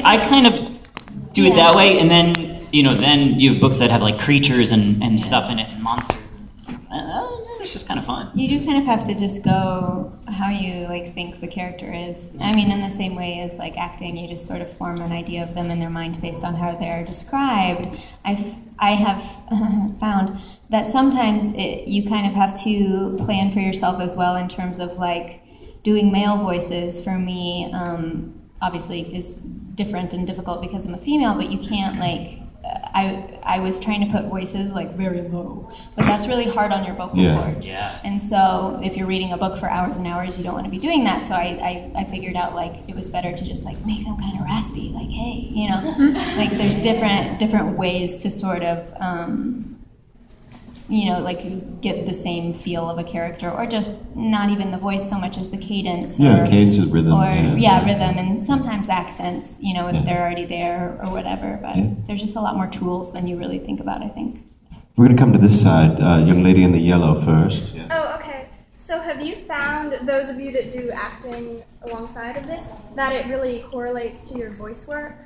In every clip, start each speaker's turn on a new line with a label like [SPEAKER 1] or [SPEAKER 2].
[SPEAKER 1] I kind of do it that way, and then then you have books that have like creatures and stuff in it and monsters. It's just kind of fun.
[SPEAKER 2] You do kind of have to just go how you think the character is. I mean, in the same way as acting, you just sort of form an idea of them in their mind based on how they're described. I have found that sometimes you kind of have to plan for yourself as well in terms of doing male voices. For me, obviously is different and difficult because I'm a female, but you can't I was trying to put voices very low, but that's really hard on your vocal cords.
[SPEAKER 1] Yeah.
[SPEAKER 2] And so if you're reading a book for hours and hours, you don't want to be doing that. So I figured out it was better to just make them kind of raspy, hey, there's different ways to sort of get the same feel of a character, or just not even the voice so much as the cadence.
[SPEAKER 3] Cadence is rhythm.
[SPEAKER 2] Or rhythm, and sometimes accents, if they're already there or whatever. But there's just a lot more tools than you really think about, I think.
[SPEAKER 3] We're going to come to this side. Young lady in the yellow first. Yes.
[SPEAKER 4] Oh, okay. So have you found, those of you that do acting alongside of this, that it really correlates to your voice work?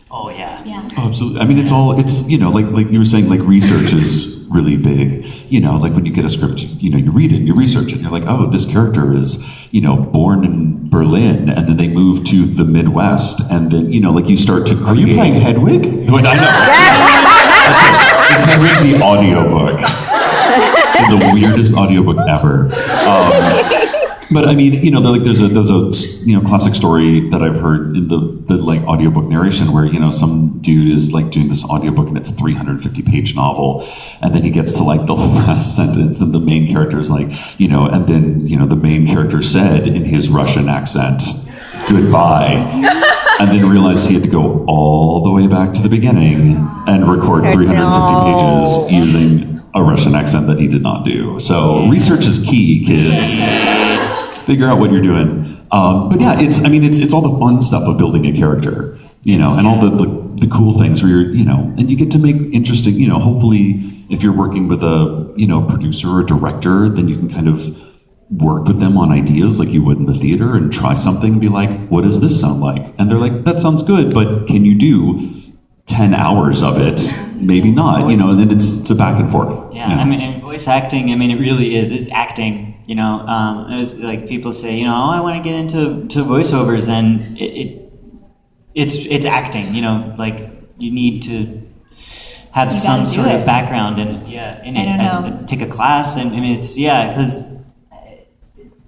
[SPEAKER 1] Oh, yeah.
[SPEAKER 5] Oh, absolutely. I mean, it's like you were saying, research is really big. When you get a script, you read it, you research it, and you're like, oh, this character is, born in Berlin, and then they move to the Midwest, and then, you start to create.
[SPEAKER 3] Are you playing Hedwig?
[SPEAKER 5] But I know. It's Hedwig the audiobook. The weirdest audiobook ever. But I mean, there's a classic story that I've heard in the audiobook narration where, some dude is doing this audiobook and it's a 350-page novel, and then he gets to the last sentence and the main character is and then, the main character said in his Russian accent, goodbye, and then realized he had to go all the way back to the beginning and record 350 pages using a Russian accent that he did not do. So research is key, kids. Figure out what you're doing. But yeah, it's all the fun stuff of building a character, and all the cool things where you're, and you get to make interesting, hopefully if you're working with a, producer or director, then you can kind of work with them on ideas like you would in the theater and try something and be like, what does this sound like? And they're like, that sounds good, but can you do 10 hours of it? Maybe not, and then it's a back and forth.
[SPEAKER 1] Yeah, I mean, and voice acting, it really is. It's acting, it was people say, I want to get into voiceovers, and it's acting, you need to have some sort of background in it. And take a class, and it's, because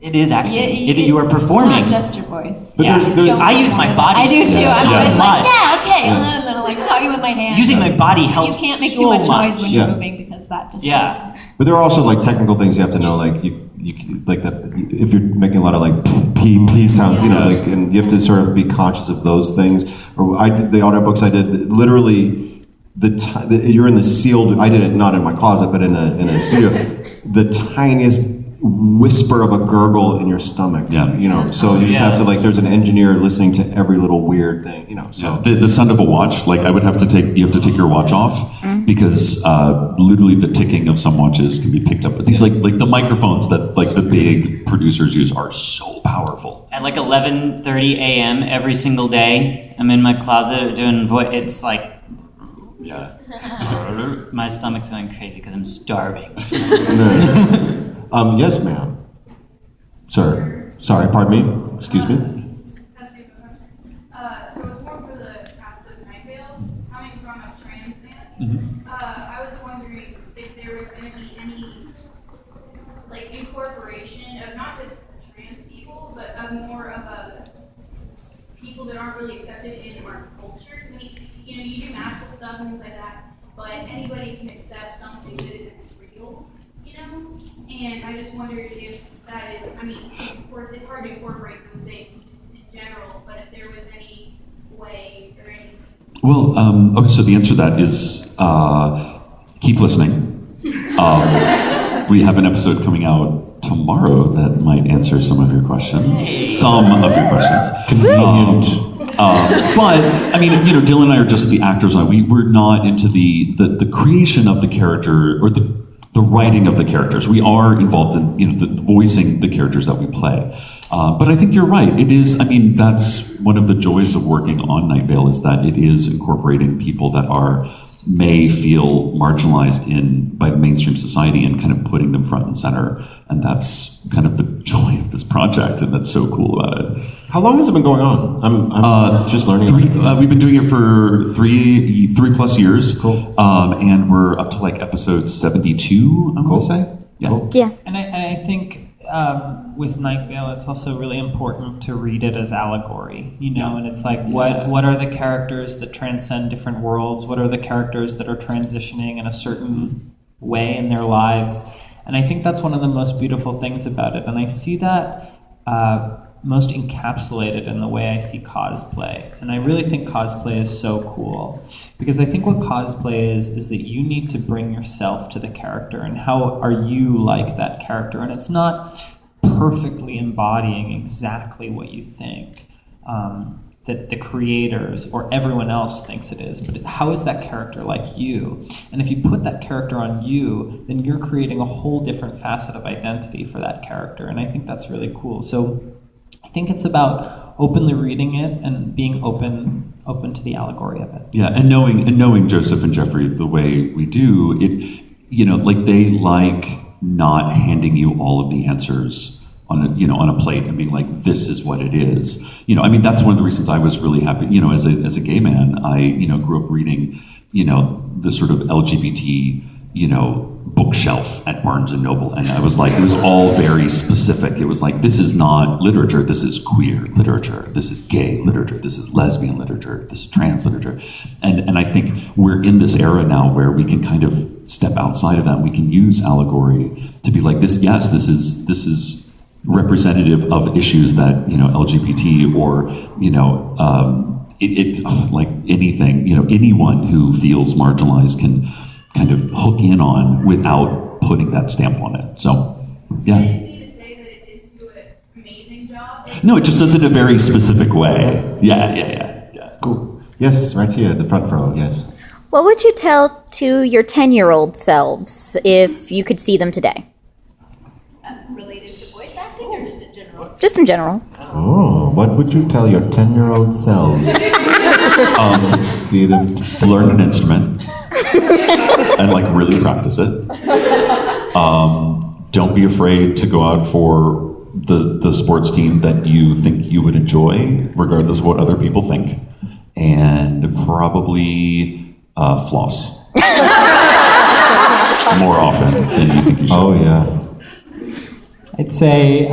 [SPEAKER 1] it is acting. You are performing.
[SPEAKER 2] It's not just your voice.
[SPEAKER 3] But
[SPEAKER 1] I use my body.
[SPEAKER 2] I do too. I'm always
[SPEAKER 1] okay.
[SPEAKER 2] A little talking with my hands.
[SPEAKER 1] Using my body helps.
[SPEAKER 2] You can't make too much noise when you're moving because that just.
[SPEAKER 3] But there are also technical things you have to know, you that if you're making a lot of p sound, and you have to sort of be conscious of those things. Or I did the audiobooks I did literally you're in the sealed. I did it not in my closet, but in a studio. The tiniest whisper of a gurgle in your stomach, so you just have to there's an engineer listening to every little weird thing, so
[SPEAKER 5] the sound of a watch, you have to take your watch off because literally the ticking of some watches can be picked up. These the microphones that the big producers use are so powerful.
[SPEAKER 1] At 11:30 a.m. every single day, I'm in my closet doing voice. It's my stomach's going crazy because I'm starving.
[SPEAKER 3] Yes, ma'am. Sir. Sorry, pardon me. Excuse me.
[SPEAKER 6] So it's more for the cast of Night Vale. Coming from a trans man, I was wondering if there was going to be any incorporation of not just trans people, but of more of a people that aren't really accepted in our culture. I mean, you do magical stuff and things like that, but anybody can accept something that isn't real. And I just wondered if that is, of course, it's hard to incorporate those things in general, but if there was any way or anything.
[SPEAKER 5] Well, okay, so the answer to that is keep listening. We have an episode coming out tomorrow that might answer some of your questions. Some of your questions.
[SPEAKER 3] Convenient.
[SPEAKER 5] But Dylan and I are just the actors. We're not into the creation of the character or the writing of the characters. We are involved in the voicing the characters that we play. But I think you're right. It is, I mean, that's one of the joys of working on Night Vale is that it is incorporating people that may feel marginalized by mainstream society and kind of putting them front and center. And that's kind of the joy of this project, and that's so cool about it.
[SPEAKER 3] How long has it been going on? I'm just learning.
[SPEAKER 5] We've been doing it for three plus years.
[SPEAKER 3] Cool.
[SPEAKER 5] And we're up to like episode 72, I'm going to say. Yeah.
[SPEAKER 3] Cool.
[SPEAKER 7] Yeah.
[SPEAKER 8] And I think with Night Vale, it's also really important to read it as allegory, and it's like, what are the characters that transcend different worlds? What are the characters that are transitioning in a certain way in their lives? And I think that's one of the most beautiful things about it. And I see that most encapsulated in the way I see cosplay. And I really think cosplay is so cool. Because I think what cosplay is that you need to bring yourself to the character, and how are you like that character? And it's not perfectly embodying exactly what you think that the creators or everyone else thinks it is, but how is that character like you? And if you put that character on you, then you're creating a whole different facet of identity for that character. And I think that's really cool. So I think it's about openly reading it and being open to the allegory of it.
[SPEAKER 5] Yeah, and knowing Joseph and Jeffrey the way we do, it, like they like not handing you all of the answers on a plate and being like, this is what it is. I mean, that's one of the reasons I was really happy, as a gay man, I, grew up reading, the sort of LGBT, bookshelf at Barnes and Noble. And I was like, it was all very specific. It was like, this is not literature, this is queer literature. This is gay literature. This is lesbian literature. This is trans literature. And I think we're in this era now where we can kind of step outside of that. And we can use allegory to be like, this is representative of issues that, LGBT or, like anything, anyone who feels marginalized can kind of hook in on without putting that stamp on it. So, yeah.
[SPEAKER 6] I didn't need to say that it didn't do an amazing job.
[SPEAKER 5] No, it just does it in a very specific way. Yeah.
[SPEAKER 3] Cool. Yes, right here, the front row, yes.
[SPEAKER 7] What would you tell to your 10-year-old selves if you could see them today?
[SPEAKER 2] Related to voice acting or just in general?
[SPEAKER 7] Just in general.
[SPEAKER 3] Oh, what would you tell your 10-year-old selves? See them.
[SPEAKER 5] Learn an instrument and like really practice it. Don't be afraid to go out for the sports team that you think you would enjoy, regardless of what other people think. And probably floss more often than you think you should.
[SPEAKER 3] Oh, yeah.
[SPEAKER 8] I'd say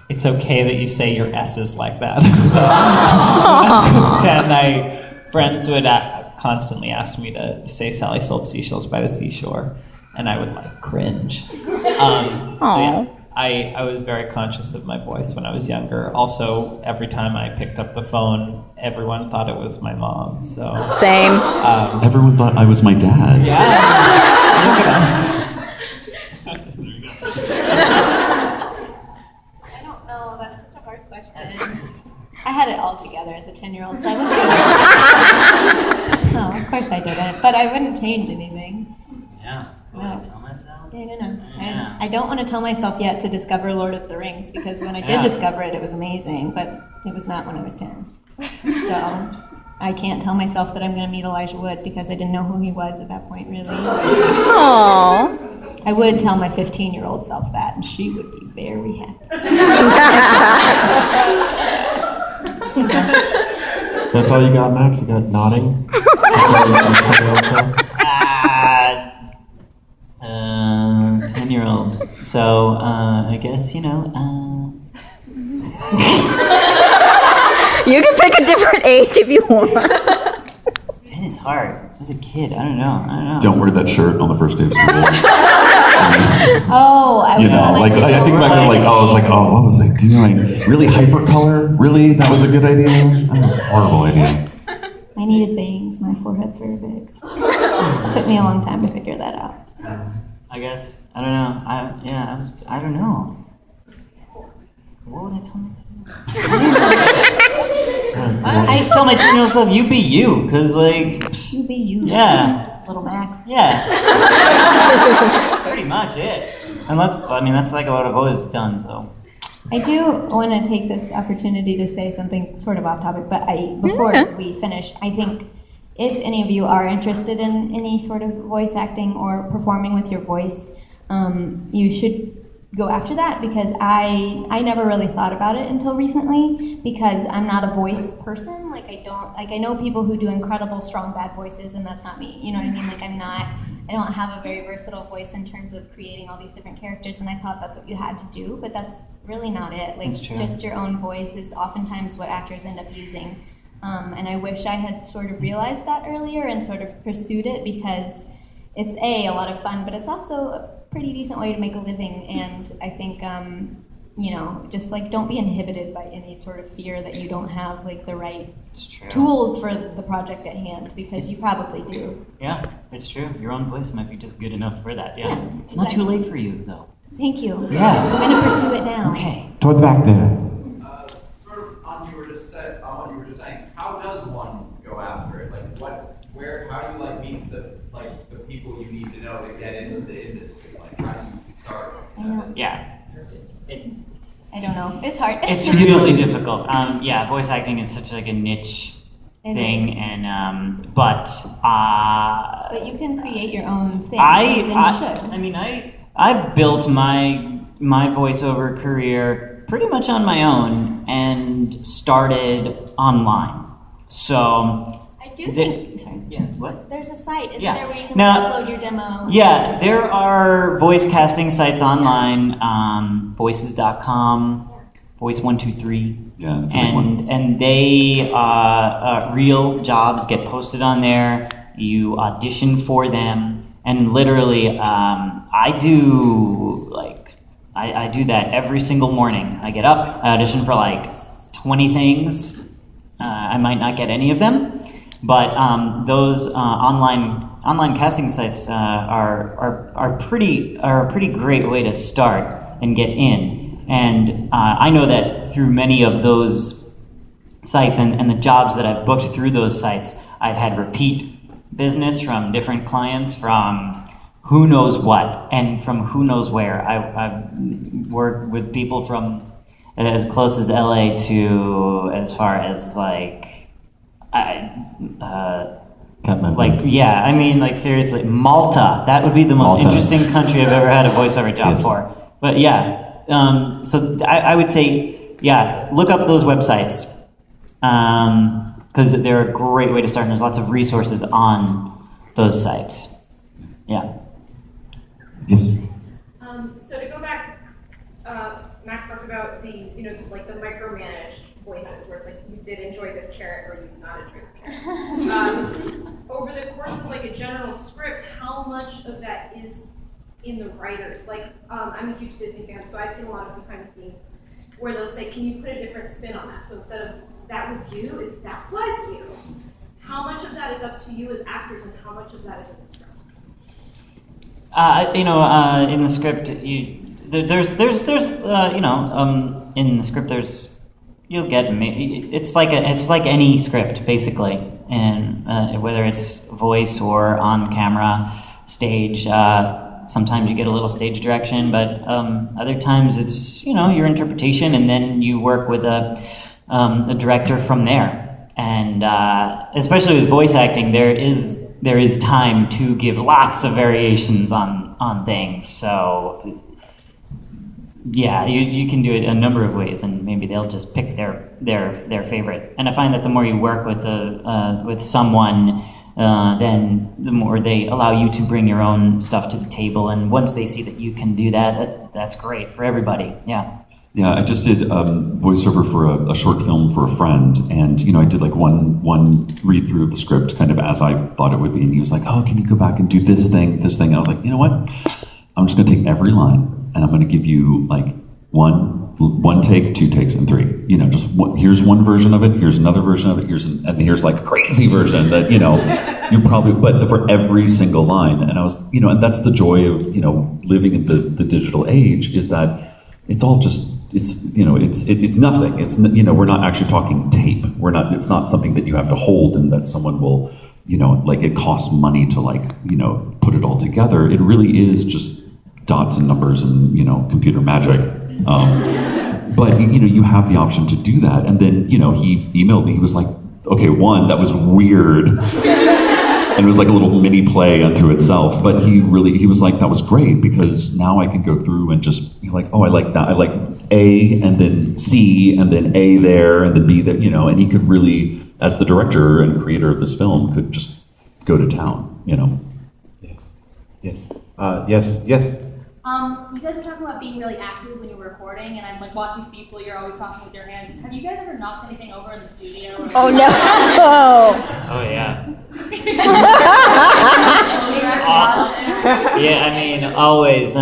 [SPEAKER 8] it's okay that you say your S's like that. When I was 10, friends would constantly ask me to say Sally sold seashells by the seashore, and I would like cringe. So yeah, I was very conscious of my voice when I was younger. Also, every time I picked up the phone, everyone thought it was my mom. So
[SPEAKER 7] Same.
[SPEAKER 5] Everyone thought I was my dad.
[SPEAKER 8] Yeah, look at us.
[SPEAKER 2] I don't know. That's such a hard question. I had it all together as a 10-year-old, so I wouldn't. No, of course I didn't. But I wouldn't change anything.
[SPEAKER 1] Yeah.
[SPEAKER 2] No.
[SPEAKER 1] Tell myself.
[SPEAKER 2] No.
[SPEAKER 1] Yeah.
[SPEAKER 2] I don't want to tell myself yet to discover Lord of the Rings, because when I did discover it, it was amazing, but it was not when I was 10. So I can't tell myself that I'm going to meet Elijah Wood, because I didn't know who he was at that point, really.
[SPEAKER 7] Aww.
[SPEAKER 2] I would tell my 15-year-old self that, and she would be very happy.
[SPEAKER 3] That's all you got, Max? You got nodding?
[SPEAKER 1] 10-year-old. So, I guess,
[SPEAKER 7] You can pick a different age if you want.
[SPEAKER 1] 10 is hard. As a kid, I don't know.
[SPEAKER 5] Don't wear that shirt on the first day of school.
[SPEAKER 2] Oh, I would tell my
[SPEAKER 5] like I think back to like, I was like, what was I doing? Really hypercolor? Really? That was a good idea? That was a horrible idea.
[SPEAKER 2] I needed bangs. My forehead's very big. It took me a long time to figure that out.
[SPEAKER 1] I guess, I don't know. I don't know. What would I tell my 10-year-old? I just tell my 10-year-old self, you be you, because like...
[SPEAKER 2] You be you.
[SPEAKER 1] Yeah.
[SPEAKER 2] Little Max.
[SPEAKER 1] Yeah. That's pretty much it. And that's like what I've always done, so...
[SPEAKER 2] I do want to take this opportunity to say something sort of off topic, but before we finish, I think if any of you are interested in any sort of voice acting or performing with your voice, you should go after that, because I never really thought about it until recently, because I'm not a voice person. I know people who do incredible strong bad voices, and that's not me. You know what I mean? I don't have a very versatile voice in terms of creating all these different characters, and I thought that's what you had to do, but that's really not it.
[SPEAKER 1] That's true.
[SPEAKER 2] Just your own voice is oftentimes what actors end up using. And I wish I had sort of realized that earlier and sort of pursued it, because it's a lot of fun, but it's also a pretty decent way to make a living. And I think, just don't be inhibited by any sort of fear that you don't have the right tools for the project at hand, because you probably do.
[SPEAKER 1] Yeah, it's true. Your own voice might be just good enough for that. Yeah, it's
[SPEAKER 2] exactly.
[SPEAKER 1] not too late for you though.
[SPEAKER 2] Thank you.
[SPEAKER 1] Yeah,
[SPEAKER 2] I'm going to pursue it now.
[SPEAKER 1] Okay.
[SPEAKER 3] Toward the back there.
[SPEAKER 9] Sort of on what you were just saying, how does one go after it? How do you meet the people you need to know to get into the industry? How do you start?
[SPEAKER 1] Yeah.
[SPEAKER 2] I don't know. It's hard.
[SPEAKER 1] It's really difficult. Voice acting is such a niche
[SPEAKER 2] It
[SPEAKER 1] thing,
[SPEAKER 2] is.
[SPEAKER 1] and
[SPEAKER 2] But you can create your own thing.
[SPEAKER 1] I built my voiceover career pretty much on my own and started online. So
[SPEAKER 2] I do think. Sorry.
[SPEAKER 1] Yeah. What?
[SPEAKER 2] There's a site, isn't
[SPEAKER 1] Yeah.
[SPEAKER 2] there, where you can
[SPEAKER 1] Now-
[SPEAKER 2] upload your demo?
[SPEAKER 1] Yeah, there are voice casting sites online, voices.com, Voice123.
[SPEAKER 5] Yeah, that's a big one.
[SPEAKER 1] And they, real jobs get posted on there. You audition for them. And literally, I do that every single morning. I get up, I audition for 20 things. I might not get any of them. But those online casting sites are a pretty great way to start and get in. And I know that through many of those sites and the jobs that I've booked through those sites, I've had repeat business from different clients from who knows what and from who knows where. I've worked with people from as close as LA to as far as seriously, Malta. That would be the most interesting country I've ever had a voiceover job for. But yeah, so I would say, look up those websites, because they're a great way to start, and there's lots of resources on those sites. Yeah.
[SPEAKER 3] Yes.
[SPEAKER 10] So to go back, Max talked about the micromanaged voices, where it's you did enjoy this character, or you did not enjoy this character. Over the course of a general script, how much of that is in the writers? I'm a huge Disney fan, so I've seen a lot of behind the scenes where they'll say, can you put a different spin on that? So instead of that was you, it's that was you. How much of that is up to you as actors, and how much of that is in the script?
[SPEAKER 1] In the script, in the script you'll get it's like any script basically, and whether it's voice or on camera, stage. Sometimes you get a little stage direction, but other times it's your interpretation, and then you work with a director from there. And especially with voice acting, there is time to give lots of variations on things. So yeah, you can do it a number of ways, and maybe they'll just pick their favorite. And I find that the more you work with someone, then the more they allow you to bring your own stuff to the table. And once they see that you can do that, that's great for everybody. Yeah.
[SPEAKER 5] Yeah, I just did voiceover for a short film for a friend, and I did one read through of the script, kind of as I thought it would be, and he was like, "Oh, can you go back and do this thing?" And I was like, "You know what? I'm just going to take every line, and I'm going to give you one take, 2 takes, and 3. Here's one version of it, here's another version of it, here's a crazy version that you probably, but for every single line." And I was, and that's the joy of living in the digital age, is that it's all just. It's nothing. It's we're not actually talking tape. It's not something that you have to hold and that someone will, it costs money to put it all together. It really is just dots and numbers and computer magic. But you have the option to do that. And then he emailed me. He was like, okay, one, that was weird. And it was like a little mini play unto itself. But he was like, that was great, because now I can go through and just be like, oh, I like that. I like A and then C and then A there and then B there, and he could really, as the director and creator of this film, could just go to town,
[SPEAKER 3] Yes. Yes.
[SPEAKER 6] You guys were talking about being really active when you were recording, and I'm like watching Cecil, you're always talking with your hands. Have you guys ever knocked anything over in the studio?
[SPEAKER 7] Oh no!
[SPEAKER 1] Oh yeah. Always.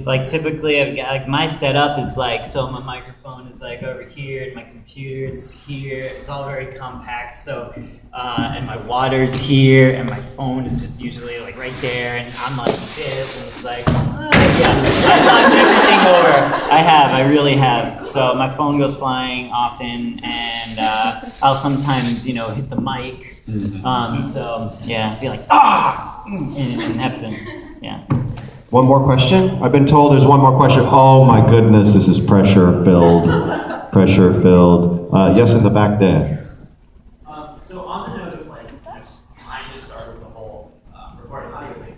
[SPEAKER 1] Like typically I've got, like, my setup is like, so my microphone is like over here and my computer is here. It's all very compact. So, and my water's here and my phone is just usually like right there, and I'm like this, and it's like, I've knocked everything over. I really have. So my phone goes flying often, and I'll sometimes, hit the mic. So yeah, be like, and have to, yeah.
[SPEAKER 3] One more question? I've been told there's one more question. Oh my goodness, this is pressure filled. Yes, in the back there.
[SPEAKER 11] So on the note of trying to start with the whole recording audio thing,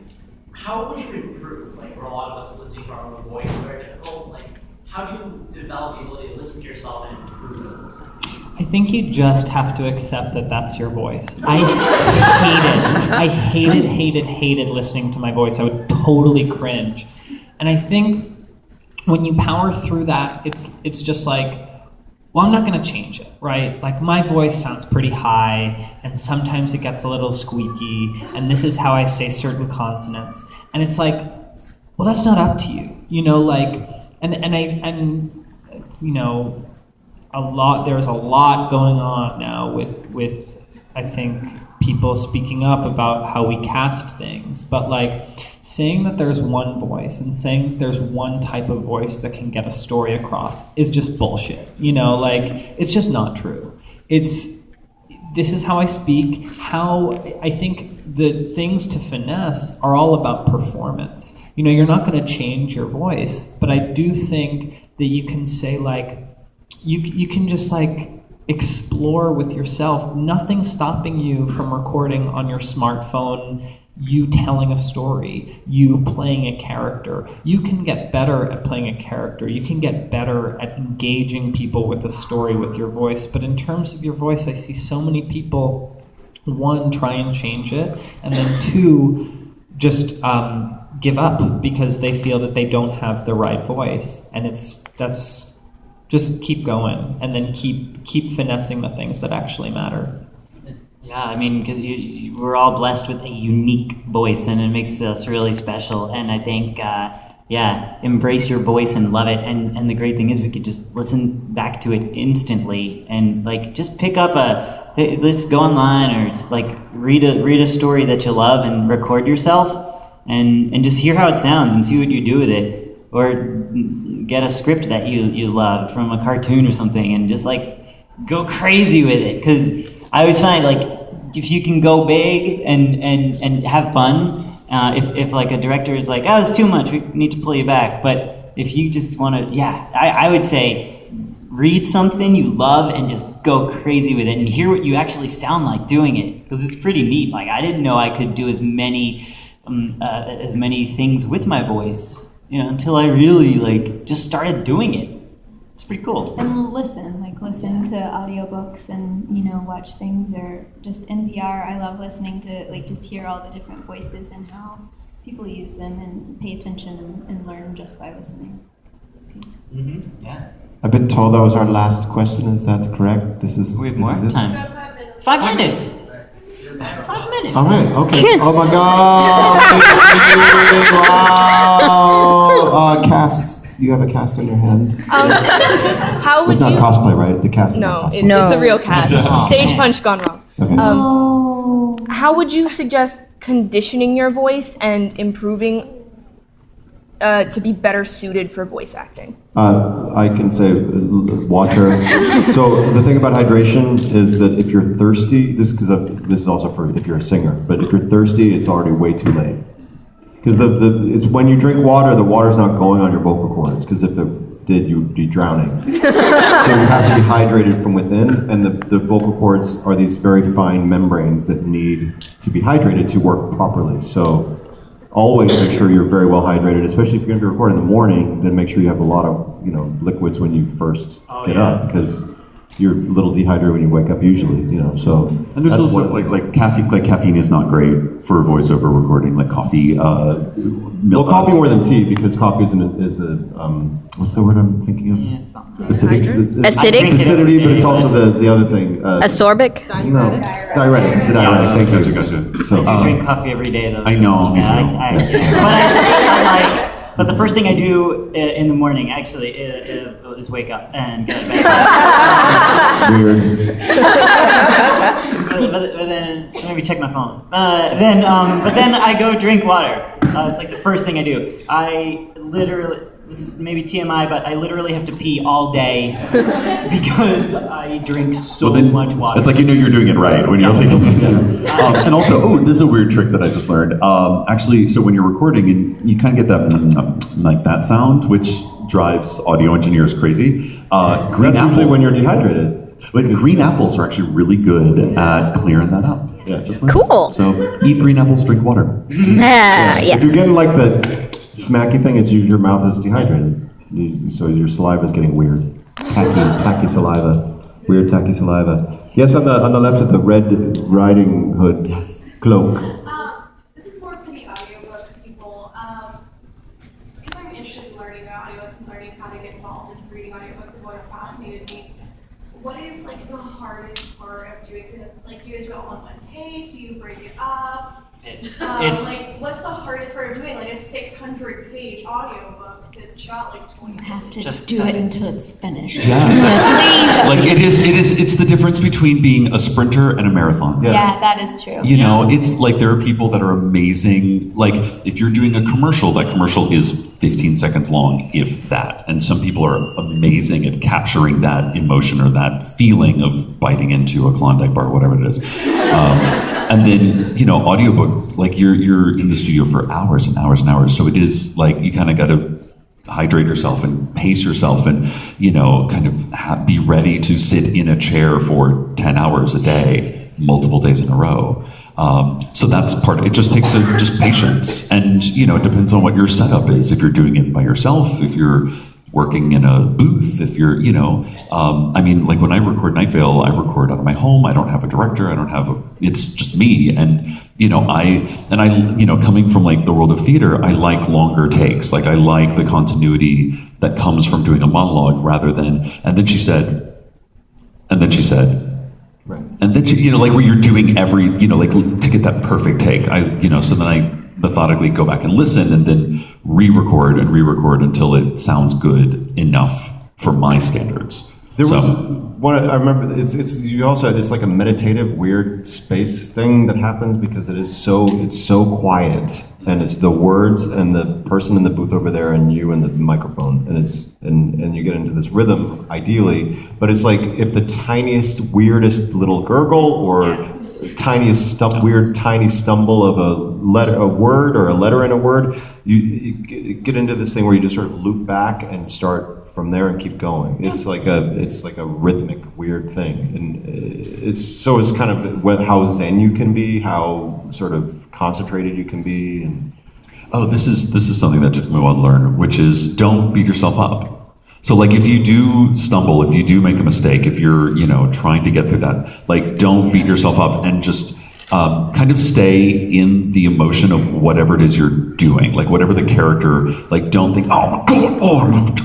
[SPEAKER 11] how would you improve? For a lot of us listening to our own voice, it's very difficult. How do you develop the ability to listen to yourself and improve as a listener?
[SPEAKER 8] I think you just have to accept that that's your voice. I hated listening to my voice. I would totally cringe. And I think when you power through that, it's just like, well, I'm not going to change it, right? My voice sounds pretty high, and sometimes it gets a little squeaky, and this is how I say certain consonants. And it's like, well, that's not up to you, there's a lot going on now with I think people speaking up about how we cast things, but saying that there's one voice and saying that there's one type of voice that can get a story across is just bullshit. It's just not true. This is how I speak. How I think the things to finesse are all about performance. You're not going to change your voice, but I do think that you can say you can just explore with yourself. Nothing's stopping you from recording on your smartphone, you telling a story, you playing a character. You can get better at playing a character. You can get better at engaging people with a story with your voice. But in terms of your voice, I see so many people, one, try and change it, and then two, just give up because they feel that they don't have the right voice. And that's just keep going, and then keep finessing the things that actually matter.
[SPEAKER 1] Yeah, because we're all blessed with a unique voice, and it makes us really special. And I think, embrace your voice and love it. And the great thing is we could just listen back to it instantly, and just pick up let's go online, or just read a story that you love and record yourself, and just hear how it sounds and see what you do with it, or get a script that you love from a cartoon or something, and just go crazy with it. Because I always find if you can go big and have fun, if a director is like, oh, it's too much, we need to pull you back. But if you just want to, I would say read something you love and just go crazy with it and hear what you actually sound like doing it, because it's pretty neat. I didn't know I could do as many things with my voice, until I really just started doing it. It's pretty cool.
[SPEAKER 2] And listen to audiobooks and, watch things, or just NPR. I love listening to, just hear all the different voices and how people use them, and pay attention and learn just by listening.
[SPEAKER 1] Mm-hmm. Yeah.
[SPEAKER 3] I've been told that was our last question. Is that correct?
[SPEAKER 1] We have more time. 5 minutes. 5 minutes.
[SPEAKER 3] All right. Okay. Oh my God. Wow. Cast. You have a cast on your hand.
[SPEAKER 10] How would
[SPEAKER 3] it's not cosplay, right? The cast.
[SPEAKER 10] No,
[SPEAKER 3] is
[SPEAKER 10] it's a real cast. Stage punch gone wrong.
[SPEAKER 3] Okay.
[SPEAKER 10] How would you suggest conditioning your voice and improving to be better suited for voice acting?
[SPEAKER 3] I can say water. So the thing about hydration is that if you're thirsty, this is also for if you're a singer, but if you're thirsty, it's already way too late. Because it's when you drink water, the water's not going on your vocal cords. Because if did, you'd be drowning. So you have to be hydrated from within, and the vocal cords are these very fine membranes that need to be hydrated to work properly. So always make sure you're very well hydrated, especially if you're going to be recording in the morning. Then make sure you have a lot of liquids when you first get up, because you're a little dehydrated when you wake up usually. So
[SPEAKER 5] and there's also like caffeine. Like caffeine is not great for voiceover recording. Like coffee, milk.
[SPEAKER 3] Well, coffee more than tea, because coffee is a what's the word I'm thinking of?
[SPEAKER 1] Yeah, it's something.
[SPEAKER 7] Acidic?
[SPEAKER 3] It's acidity, but it's also the other thing.
[SPEAKER 7] Ascorbic?
[SPEAKER 3] No, diuretic. It's a diuretic. Thank you.
[SPEAKER 5] Gotcha.
[SPEAKER 3] So
[SPEAKER 1] I do drink coffee every day, though.
[SPEAKER 5] I know. Me too.
[SPEAKER 1] But the first thing I do in the morning, actually, is wake up and get out of bed.
[SPEAKER 3] Weird.
[SPEAKER 1] But then let me check my phone. But then I go drink water. It's like the first thing I do. I literally, this is maybe TMI, but I literally have to pee all day because I drink so much water.
[SPEAKER 5] It's like you're doing it right when you're thinking. And also, this is a weird trick that I just learned. Actually, so when you're recording, and you kind of get that like that sound, which drives audio engineers crazy. Green
[SPEAKER 3] That's
[SPEAKER 5] apple.
[SPEAKER 3] usually when you're dehydrated.
[SPEAKER 5] But green apples are actually really good at clearing that up.
[SPEAKER 3] Yeah, just
[SPEAKER 7] Cool.
[SPEAKER 5] So eat green apples, drink water.
[SPEAKER 7] Yes.
[SPEAKER 3] If you're getting like the smacky thing, it's usually your mouth is dehydrated. So your saliva is getting weird. Tacky saliva. Weird tacky saliva. Yes, on the left of the Red Riding Hood cloak.
[SPEAKER 6] This is more for the audiobook people. Because I'm interested in learning about audiobooks and learning how to get involved in reading audiobooks, have always fascinated me. What is like the hardest part of doing something? Like, do you guys do it all in one take? Do you break it up? Like, what's the hardest part of doing like a 600-page audiobook that's got like 20?
[SPEAKER 2] You have to
[SPEAKER 1] Just
[SPEAKER 2] do
[SPEAKER 1] type
[SPEAKER 2] it until it's finished.
[SPEAKER 5] Yeah, like it's the difference between being a sprinter and a marathon.
[SPEAKER 2] Yeah, that is true.
[SPEAKER 5] You know, it's like there are people that are amazing. Like if you're doing a commercial, that commercial is 15 seconds long, if that. And some people are amazing at capturing that emotion or that feeling of biting into a Klondike bar, whatever it is. And then, audiobook, like you're in the studio for hours and hours and hours. So it is like you kind of got to hydrate yourself and pace yourself and, kind of be ready to sit in a chair for 10 hours a day, multiple days in a row. So that's part. It just takes just patience, and it depends on what your setup is. If you're doing it by yourself, if you're working in a booth, if you're, like when I record Night Vale, I record out of my home. I don't have a director. It's just me, and I coming from like the world of theater, I like longer takes. Like I like the continuity that comes from doing a monologue rather than. And then she said.
[SPEAKER 3] Right.
[SPEAKER 5] And then like where you're doing every, like to get that perfect take. So then I methodically go back and listen and then re-record until it sounds good enough for my standards.
[SPEAKER 3] There was one I remember. It's like a meditative, weird space thing that happens because it's so quiet, and it's the words and the person in the booth over there and you and the microphone, and you get into this rhythm ideally. But it's like if the tiniest, weirdest little gurgle or tiniest weird tiny stumble of a word or a letter in a word, you get into this thing where you just sort of loop back and start from there and keep going. It's like a rhythmic weird thing, and it's kind of how zen you can be, how sort of concentrated you can be, and
[SPEAKER 5] this is something that took me a while to learn, which is don't beat yourself up. So like if you do stumble, if you do make a mistake, if you're, trying to get through that, like don't beat yourself up and just kind of stay in the emotion of whatever it is you're doing. Like whatever the character, like don't think, oh my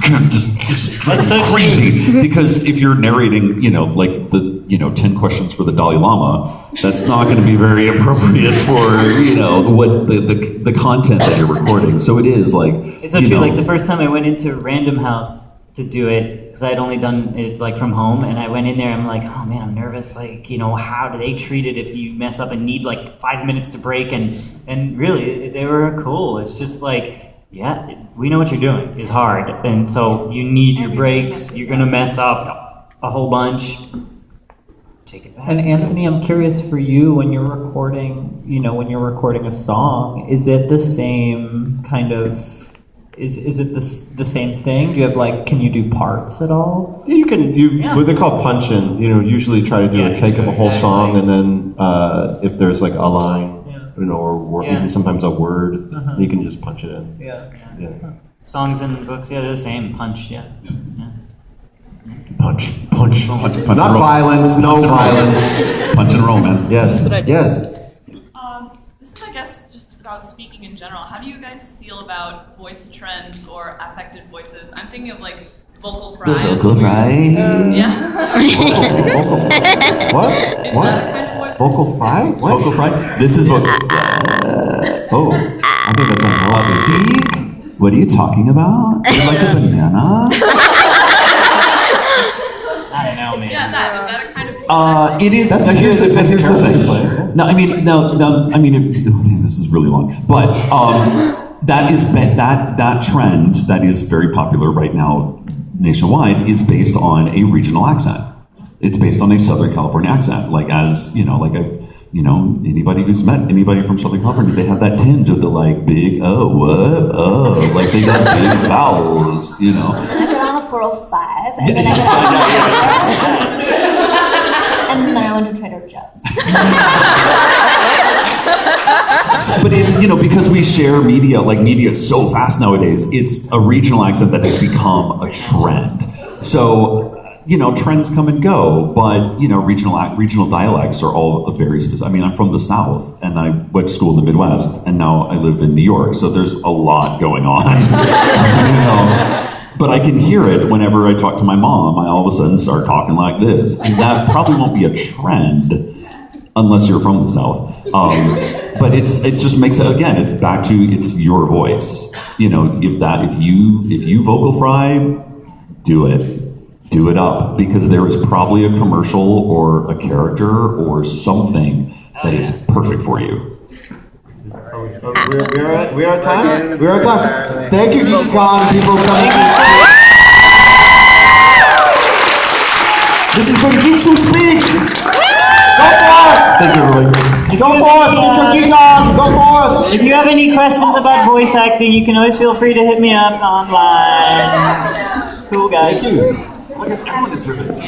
[SPEAKER 5] God, this is so crazy. Because if you're narrating, like the, 10 questions for the Dalai Lama, that's not going to be very appropriate for, what the content that you're recording. So it is like,
[SPEAKER 1] it's so true. Like the first time I went into Random House to do it, because I had only done it like from home, and I went in there and I'm like, oh man, I'm nervous, like, how do they treat it if you mess up and need like 5 minutes to break, and really they were cool. It's just like, yeah, we know what you're doing is hard, and so you need your breaks. You're gonna mess up a whole bunch, take it back.
[SPEAKER 8] And Anthony, I'm curious for you, when you're recording, when you're recording a song, is it the same kind of is it the same thing? Do you have like, can you do parts at all?
[SPEAKER 3] Yeah, what they call punch-in, usually try to do a take of a whole song, and then if there's like a line, or even sometimes a word, you can just punch it in.
[SPEAKER 8] Yeah.
[SPEAKER 1] Songs and books, they're the same. Punch, yeah.
[SPEAKER 3] Punch.
[SPEAKER 5] Not
[SPEAKER 3] violence, no violence.
[SPEAKER 5] Punch and roll, man.
[SPEAKER 3] Yes.
[SPEAKER 12] This is, I guess, just about speaking in general. How do you guys feel about voice trends or affected voices? I'm thinking of like vocal fry.
[SPEAKER 3] Vocal fry?
[SPEAKER 12] Yeah.
[SPEAKER 3] What?
[SPEAKER 12] Is that a kind of voice?
[SPEAKER 3] Vocal fry? What?
[SPEAKER 5] Vocal fry? This is vocal.
[SPEAKER 3] I think that's unhealthy.
[SPEAKER 5] Steve, what are you talking about? You like a banana?
[SPEAKER 1] I don't know, man.
[SPEAKER 12] Yeah, is that a kind of
[SPEAKER 5] It is. Here's the thing. No, I mean, this is really long, but that trend that is very popular right now nationwide is based on a regional accent. It's based on a Southern California accent, anybody who's met anybody from Southern California, they have that tinge of the like big like they got big vowels,
[SPEAKER 2] And I got on the 405, and then I went to Trader Joe's.
[SPEAKER 5] But because we share media, like media is so fast nowadays, it's a regional accent that has become a trend. So, trends come and go, but, regional dialects are all very specific. I mean, I'm from the South, and I went to school in the Midwest, and now I live in New York, so there's a lot going on. But I can hear it whenever I talk to my mom. I all of a sudden start talking like this, and that probably won't be a trend unless you're from the South. But it just makes it, again, it's back to, it's your voice. If you vocal fry, do it up, because there is probably a commercial or a character or something that is perfect for you.
[SPEAKER 3] We're out of time? We're out of time. Thank you, Geekycon, people coming. This is for the Geeks Who Speak. Go forth!
[SPEAKER 5] Thank you, everybody.
[SPEAKER 3] Go forth! Get your Geekon! Go forth!
[SPEAKER 1] If you have any questions about voice acting, you can always feel free to hit me up online. Cool, guys.
[SPEAKER 3] Thank you.
[SPEAKER 5] Everyone is ribbons.